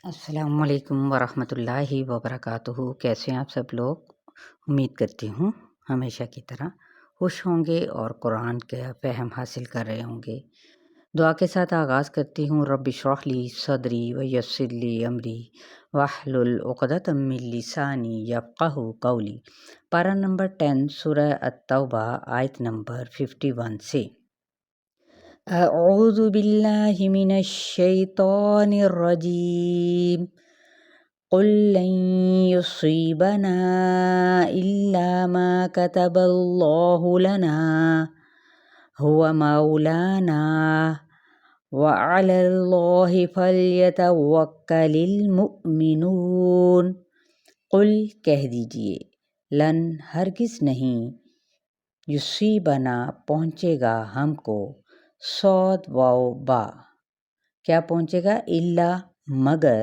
السلام علیکم ورحمۃ اللہ وبرکاتہ۔ کیسے ہیں آپ سب لوگ؟ امید کرتی ہوں ہمیشہ کی طرح خوش ہوں گے اور قرآن کا فہم حاصل کر رہے ہوں گے۔ دعا کے ساتھ آغاز کرتی ہوں۔ رب اشرح لی صدری ویسر لی امری واحلل عقدۃ من لسانی یفقہوا قولی۔ پارہ نمبر 10 سورہ التوبہ آیت نمبر 51 سے۔ اعوذ باللہ من الشیطان الرجیم قل لن یصیبنا الا ما کتب اللہ لنا هو مولانا وعلی اللہ فلیتوکل المؤمنون۔ قل کہہ دیجئے، لن ہرگز نہیں، یصیبنا پہنچے گا ہم کو، صاد واو با کیا پہنچے گا، الا مگر،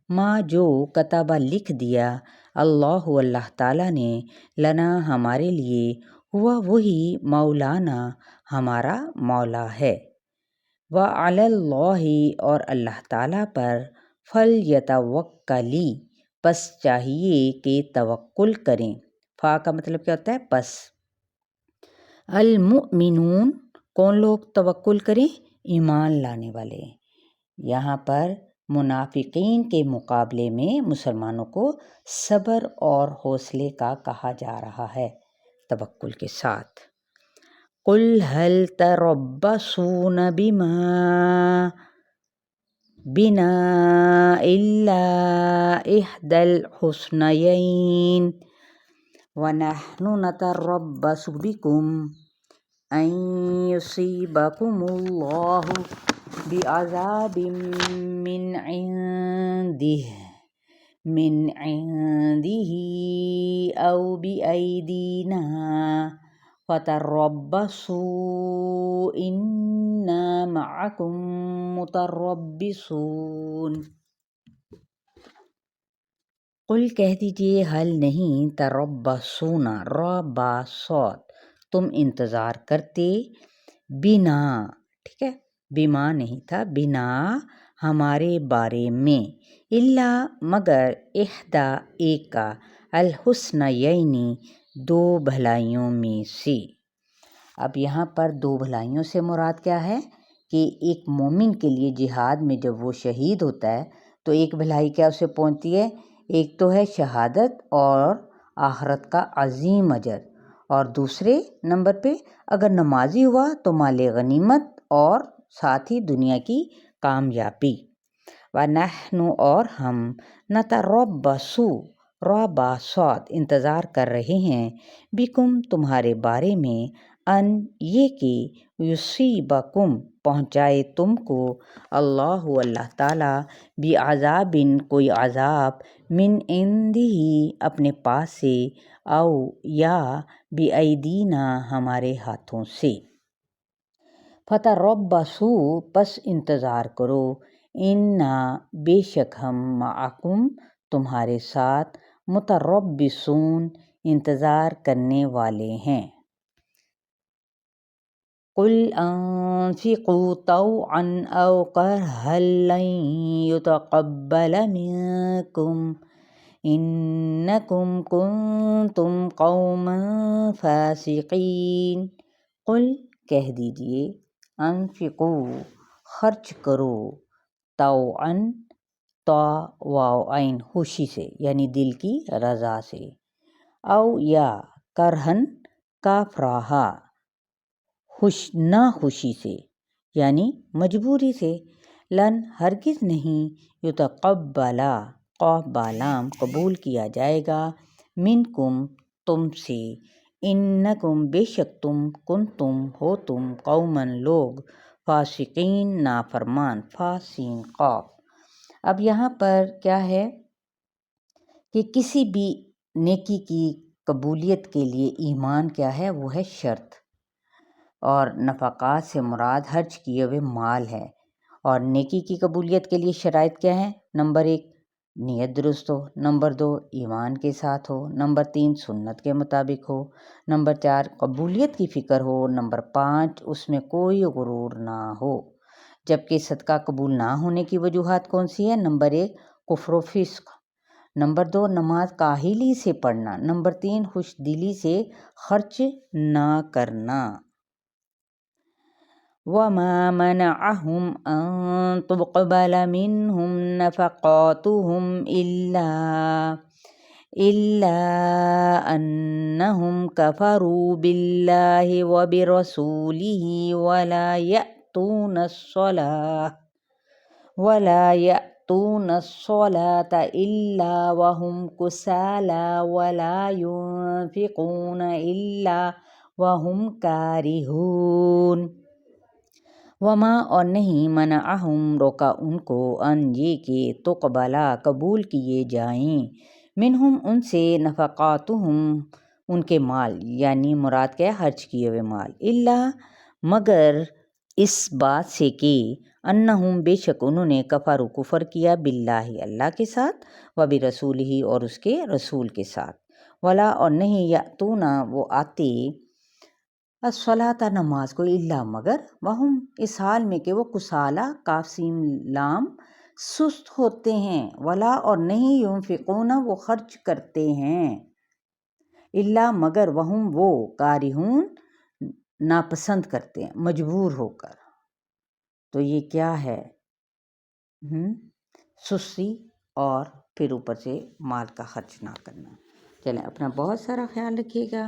ما جو کتبہ لکھ دیا، اللہ تعالیٰ نے، لنا ہمارے لیے، ہوا وہی، مولانا ہمارا مولا ہے، وعلی اللہ اور اللہ تعالیٰ پر، فلیتوکلی پس چاہیے کہ توکل کریں۔ فا کا مطلب کیا ہوتا ہے؟ پس۔ المؤمنون کون لوگ توکل کریں؟ ایمان لانے والے۔ یہاں پر منافقین کے مقابلے میں مسلمانوں کو صبر اور حوصلے کا کہا جا رہا ہے توکل کے ساتھ۔ قل هل تربصون بنا الا احدى الحسنيين ونحن نتربص بكم ان يصيبكم الله بعذاب من عنده او بأيدينا فتربصوا انا معكم متربصون۔ قل کہہ دیجئے، حل نہیں، تربصون را با صاد تم انتظار کرتے، بنا، ٹھیک ہے، بما نہیں تھا، بنا ہمارے بارے میں، الا مگر، احدا ایک کا، الحسنیین دو بھلائیوں میں سے۔ اب یہاں پر دو بھلائیوں سے مراد کیا ہے کہ ایک مومن کے لیے جہاد میں جب وہ شہید ہوتا ہے تو ایک بھلائی کیا اسے پہنچتی ہے، ایک تو ہے شہادت اور آخرت کا عظیم اجر، اور دوسرے نمبر پہ اگر نمازی ہوا تو مال غنیمت اور ساتھ ہی دنیا کی کامیابی۔ وَنَحْنُ اور ہم، نَتَرَبَّصُ را با صاد انتظار کر رہے ہیں، بکم تمہارے بارے میں، ان یہ کہ، یصیبکم پہنچائے تم کو، اللہ تعالیٰ، بعذاب کوئی عذاب، من عندہ اپنے پاس سے، او یا بأیدینا ہمارے ہاتھوں سے۔ فتربصوا پس انتظار کرو، انا بے شک ہم، معکم تمہارے ساتھ، متربصون انتظار کرنے والے ہیں۔ قل انفقوا طوعا او کرہا لن يتقبل منکم انکم کنتم قوما فاسقین۔ قل کہہ دیجئے، انفقوا خرچ کرو، طوعا طا واو عین خوشی سے یعنی دل کی رضا سے، او یا کرہن کاف راہا نہ خوشی سے یعنی مجبوری سے، لن ہرگز نہیں، یتقبلا قاف بالام قبول کیا جائے گا، منکم تم سے، انکم بے شک تم، کنتم ہو تم، قومن لوگ، فاسقین نافرمان، فا سین قاف۔ اب یہاں پر کیا ہے کہ کسی بھی نیکی کی قبولیت کے لیے ایمان کیا ہے، وہ ہے شرط، اور نفقات سے مراد خرچ کیے ہوئے مال ہے، اور نیکی کی قبولیت کے لیے شرائط کیا ہیں؟ نمبر 1 نیت درست ہو، نمبر 2 ایمان کے ساتھ ہو، نمبر 3 سنت کے مطابق ہو، نمبر 4 قبولیت کی فکر ہو، نمبر 5 اس میں کوئی غرور نہ ہو۔ جبکہ صدقہ قبول نہ ہونے کی وجوہات کون سی ہے؟ نمبر 1 کفر و فسق۔ نمبر 2 نماز کاہلی سے پڑھنا۔ نمبر 3 خوش دلی سے خرچ نہ کرنا۔ وَمَا مَنَعَهُمْ أَن تُقْبَلَ مِنْهُمْ نَفَقَاتُهُمْ إِلَّا أَنَّهُمْ كَفَرُوا بِاللَّهِ وَبِرَسُولِهِ وَلَا يَأْتُونَ الصَّلَاةَ إِلَّا وَهُمْ كُسَالَىٰ وَلَا يُنْفِقُونَ إِلَّا وَهُمْ كَارِهُونَ۔ وما اور نہیں منعہم روکا ان کو ان یہ کہ تقبلا قبول کیے جائیں منہم ان سے نفقاتہم ان کے مال، یعنی مراد کیا خرچ کیے ہوئے مال، الا مگر اس بات سے کہ انہم بے شک انہوں نے کفروا کفر کیا باللہ اللہ کے ساتھ وبرسولہ اور اس کے رسول کے ساتھ، ولا اور نہیں یاتون وہ آتے الصلاۃ نماز کو الا مگر وہم اس حال میں کہ وہ کسالہ کاف سین لام سست ہوتے ہیں، ولا اور نہیں ينفقون وہ خرچ کرتے ہیں، الا مگر وہم وہ کارہون ناپسند کرتے ہیں مجبور ہو کر۔ تو یہ کیا ہے؟ سستی اور پھر اوپر سے مال کا خرچ نہ کرنا۔ چلیں اپنا بہت سارا خیال رکھیے گا،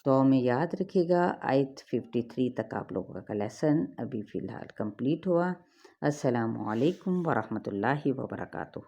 دعاؤں میں یاد رکھیے گا۔ آیت 53 تک آپ لوگوں کا لیسن ابھی فی الحال کمپلیٹ ہوا۔ السلام علیکم ورحمۃ اللہ وبرکاتہ۔